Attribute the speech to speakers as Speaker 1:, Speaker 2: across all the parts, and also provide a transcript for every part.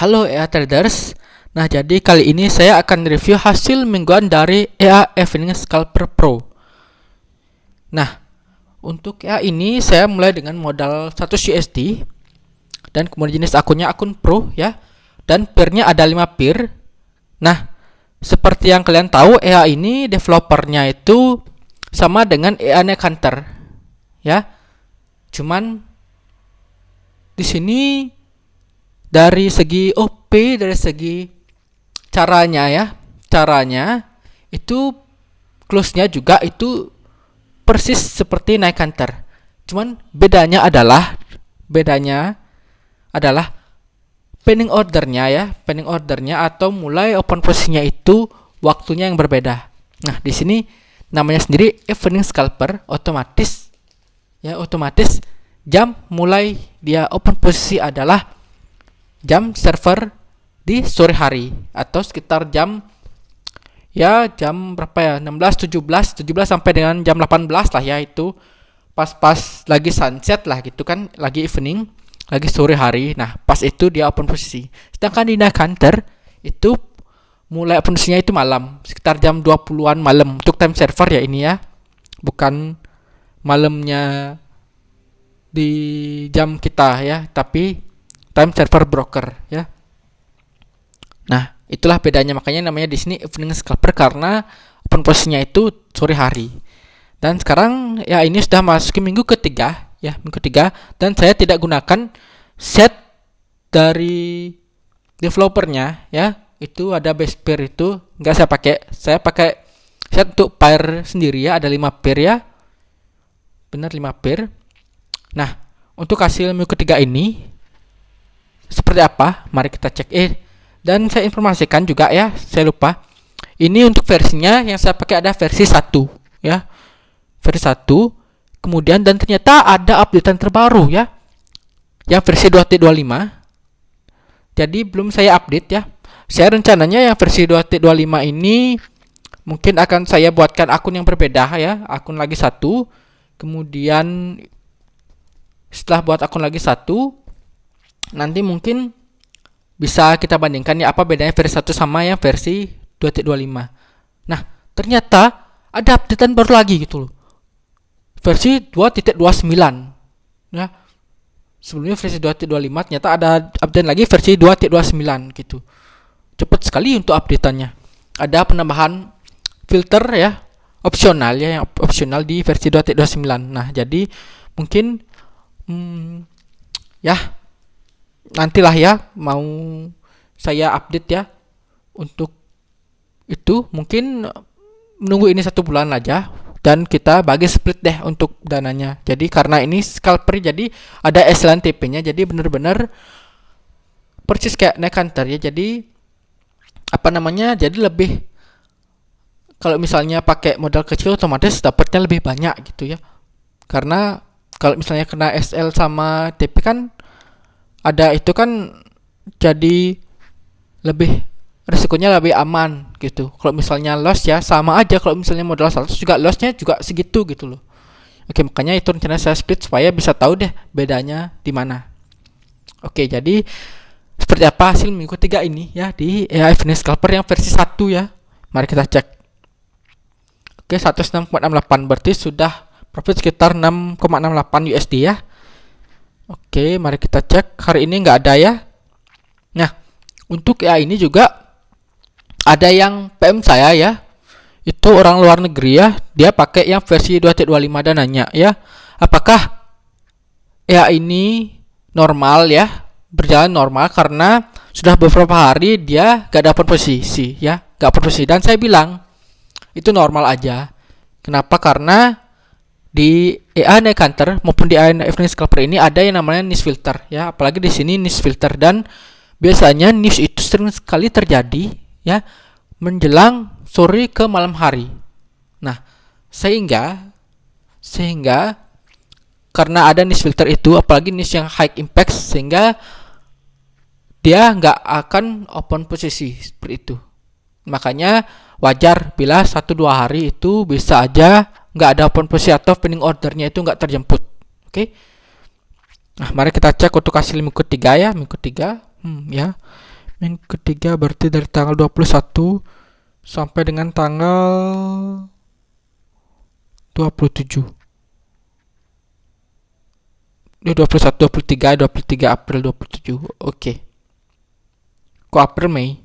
Speaker 1: Halo EA Traders. Nah, jadi kali ini saya akan review hasil mingguan dari EA Evening Scalper Pro. Nah, untuk EA ini saya mulai dengan modal 100 USD dan kemudian jenis akunnya akun Pro ya. Dan pairnya ada 5 pair. Nah, seperti yang kalian tahu, EA ini developernya itu sama dengan EA Neck Hunter ya. Cuman di sini dari segi OP, dari segi caranya itu close-nya juga itu persis seperti Neck Hunter. Cuman bedanya adalah pending ordernya atau mulai open posisinya itu waktunya yang berbeda. Nah, di sini namanya sendiri Evening Scalper, otomatis jam mulai dia open posisi adalah jam server di sore hari atau sekitar jam berapa ya, 17 sampai dengan jam 18 lah ya, itu pas lagi sunset lah gitu kan, lagi evening, lagi sore hari. Nah, pas itu dia open posisi. Sedangkan di Neck Hunter itu mulai open posisinya itu malam, sekitar jam 20-an malam untuk time server ya ini ya, bukan malamnya di jam kita ya, tapi time server broker ya. Nah, itulah bedanya, makanya namanya di sini Evening Scalper karena open posisinya itu sore hari. Dan sekarang ya ini sudah masuk ke minggu ketiga dan saya tidak gunakan set dari developernya ya. Itu ada base pair itu enggak saya pakai. Saya pakai set untuk pair sendiri ya, ada 5 pair ya. Benar 5 pair. Nah, untuk hasil minggu ketiga ini seperti apa? Mari kita cek. Dan saya informasikan juga ya, saya lupa. Ini untuk versinya yang saya pakai ada versi 1 ya. Versi 1. Kemudian dan ternyata ada updatean terbaru ya. Yang versi 2.25. Jadi belum saya update ya. Saya rencananya yang versi 2.25 ini mungkin akan saya buatkan akun yang berbeda ya, akun lagi 1. Kemudian setelah buat akun lagi 1, nanti mungkin bisa kita bandingkan ya apa bedanya versi 1 sama yang versi 2.25. Nah, ternyata ada updatean baru lagi gitu loh. Versi 2.29 ya. Sebelumnya versi 2.25, ternyata ada update lagi versi 2.29 gitu. Cepat sekali untuk updateannya. Ada penambahan filter ya, opsional ya, yang opsional di versi 2.29. Nah, jadi mungkin ya nantilah ya mau saya update ya. Untuk itu mungkin menunggu ini 1 bulan aja dan kita bagi split deh untuk dananya. Jadi karena ini scalper, jadi ada SLNTP nya, jadi benar-benar persis kayak Neck Hunter ya. Jadi jadi lebih, kalau misalnya pakai modal kecil otomatis dapatnya lebih banyak gitu ya. Karena kalau misalnya kena SL sama TP kan ada itu kan, jadi lebih risikonya lebih aman gitu. Kalau misalnya loss ya sama aja, kalau misalnya modal 100 juga lossnya juga segitu gitu loh. Oke, makanya itu rencana saya split supaya bisa tahu deh bedanya di mana. Oke, jadi seperti apa hasil minggu 3 ini ya di EA Evening Scalper yang versi 1 ya. Mari kita cek. Oke, 106.68 berarti sudah profit sekitar 6.68 USD ya. Oke, mari kita cek. Hari ini nggak ada ya. Nah, untuk EA ini juga ada yang PM saya ya. Itu orang luar negeri ya. Dia pakai yang versi 2.25 dan nanya ya, apakah EA ini normal ya, berjalan normal karena sudah beberapa hari dia gak dapat posisi ya, gak dapat posisi. Dan saya bilang itu normal aja. Kenapa? Karena di EA Neck Hunter maupun di EA Evening Scalper ini ada yang namanya niche filter ya, apalagi di sini niche filter, dan biasanya niche itu sering sekali terjadi ya menjelang sore ke malam hari. Nah, sehingga karena ada niche filter itu, apalagi niche yang high impact, sehingga dia nggak akan open posisi seperti itu. Makanya wajar bila 1-2 hari itu bisa aja nggak ada open posisi atau pending ordernya itu nggak terjemput. Oke. Nah, mari kita cek untuk hasil minggu 3 ya, minggu 3 ya. Minggu ketiga berarti dari tanggal 21 sampai dengan tanggal 27. 21, 23 April 27. Oke. Kok April Mei?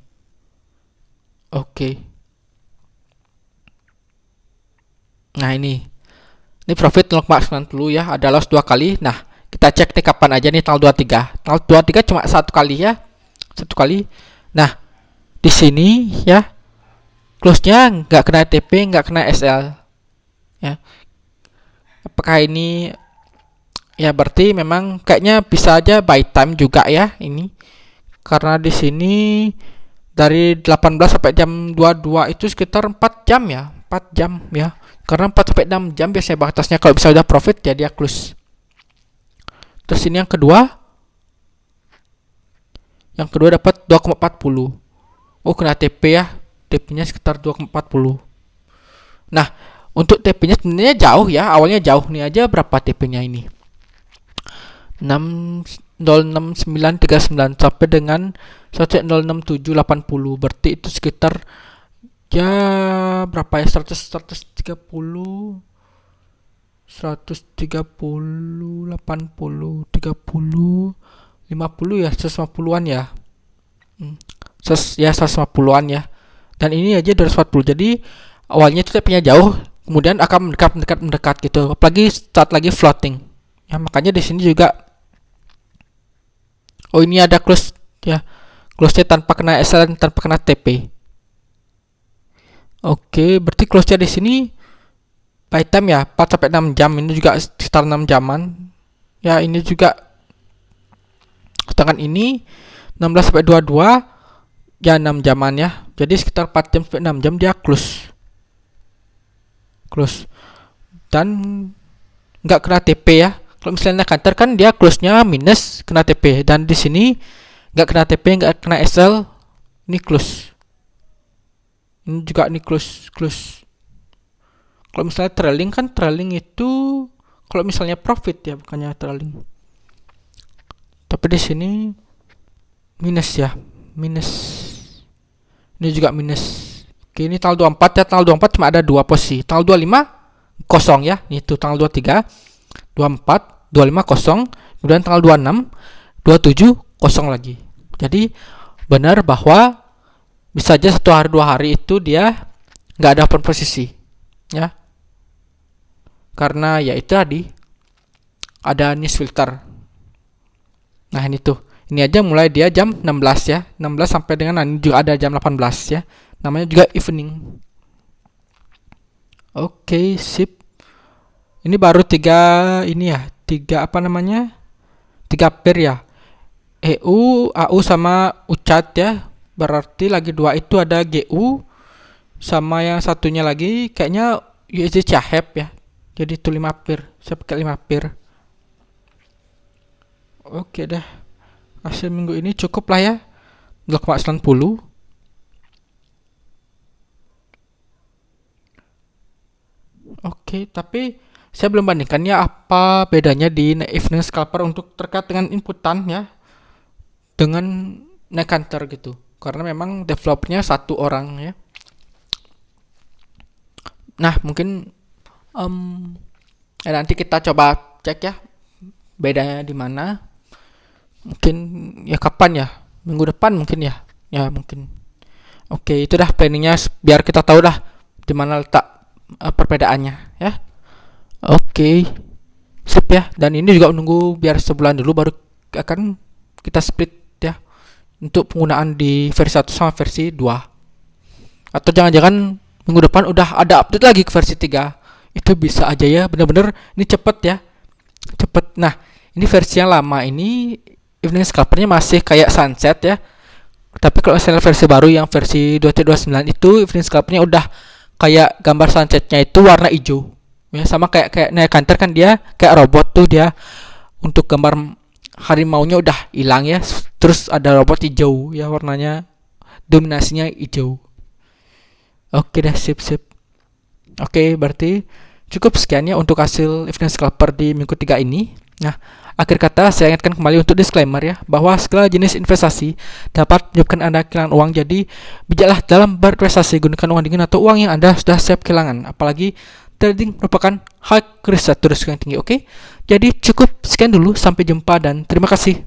Speaker 1: Oke. Nah, ini profit 0,90 ya, ada loss 2 kali. Nah, kita cek nih kapan aja nih tanggal 23. Tanggal 23 cuma satu kali ya. Satu kali. Nah, di sini ya close-nya nggak kena TP, nggak kena SL. Ya. Apakah ini ya berarti memang kayaknya bisa aja buy time juga ya ini. Karena di sini dari 18 sampai jam 22 itu sekitar 4 jam ya. 4 jam ya. Karena 4 sampai 6 jam biasanya batasnya, kalau bisa udah profit ya dia close. Terus ini yang kedua. Yang kedua dapat 2,40. Oh, kena TP ya. TP-nya sekitar 2,40. Nah, untuk TP-nya sebenarnya jauh ya. Awalnya jauh nih aja, berapa TP-nya ini? 0,6939 sampai dengan 1,06780. Berarti itu sekitar ya berapa ya, 130 80 30 50 ya, 150-an ya. Ya 150-an ya. Dan ini aja 240. Jadi awalnya itu TP-nya jauh, kemudian akan mendekat gitu. Apalagi saat lagi floating. Ya makanya di sini juga ini ada close ya. Close-nya tanpa kena SL, tanpa kena TP. Oke, berarti close-nya di sini buy time ya 4 sampai 6 jam. Ini juga sekitar 6 jaman. Ya, ini juga sedangkan ini 16 sampai 22 ya 6 jaman ya. Jadi sekitar 4 jam sampai 6 jam dia close. Dan nggak kena TP ya. Kalau misalnya counter kan dia close-nya minus kena TP, dan di sini nggak kena TP, nggak kena SL, ini close. Ini juga ini close. Kalau misalnya trailing kan, trailing itu kalau misalnya profit ya, bukannya trailing. Tapi di sini minus ya, minus. Ini juga minus. Oke, ini tanggal 24 ya. Tanggal 24 cuma ada 2 posisi. Tanggal 25 kosong ya. Ini tuh tanggal 23, 24, 25 kosong. Kemudian tanggal 26, 27 kosong lagi. Jadi benar bahwa bisa aja 1 hari 2 hari itu dia nggak ada open posisi ya. Karena ya itu tadi ada niche filter. Nah, ini tuh. Ini aja mulai dia jam 16 ya. 16 sampai dengan ini juga ada jam 18 ya. Namanya juga evening. Oke, sip. Ini baru 3 ini ya. 3 apa namanya? 3 pair ya. EU, AU sama UCAT ya. Berarti lagi 2 itu ada GU sama yang satunya lagi kayaknya USD CHF ya. Jadi itu 5 pair. Saya pakai 5 pair. Oke dah. Hasil minggu ini cukup lah ya. 0,90. Oke, tapi saya belum bandingkan ya apa bedanya di evening scalper untuk terkait dengan inputan ya dengan neck hunter gitu. Karena memang developernya satu orang ya. Nah, mungkin nanti kita coba cek ya bedanya di mana. Mungkin ya kapan ya? Minggu depan mungkin ya. Ya, mungkin. Oke, itu dah planningnya biar kita tahu dah di mana letak perbedaannya ya. Oke. Sip ya. Dan ini juga menunggu biar sebulan dulu baru akan kita split ya untuk penggunaan di versi 1 sama versi 2. Atau jangan-jangan minggu depan udah ada update lagi ke versi 3. Itu bisa aja ya, bener-bener ini cepet ya. Cepet. Nah, ini versi yang lama ini evening scalpernya masih kayak sunset ya. Tapi kalau misalnya versi baru yang versi 2.29 itu evening scalpernya udah kayak gambar sunsetnya itu warna hijau. Ya, sama kayak naik kantor kan dia kayak robot tuh, dia untuk gambar harimaunya udah hilang ya. Terus ada robot hijau ya, warnanya dominasinya hijau. Oke dah, sip. Oke, berarti cukup sekian ya untuk hasil evening scalper di minggu 3 ini. Nah, Akhir kata, saya ingatkan kembali untuk disclaimer ya, bahwa segala jenis investasi dapat menyebabkan Anda kehilangan uang. Jadi, bijaklah dalam berinvestasi, gunakan uang dingin atau uang yang Anda sudah siap kehilangan. Apalagi trading merupakan high risk atau risiko yang tinggi. Oke, jadi cukup sekian dulu, sampai jumpa dan terima kasih.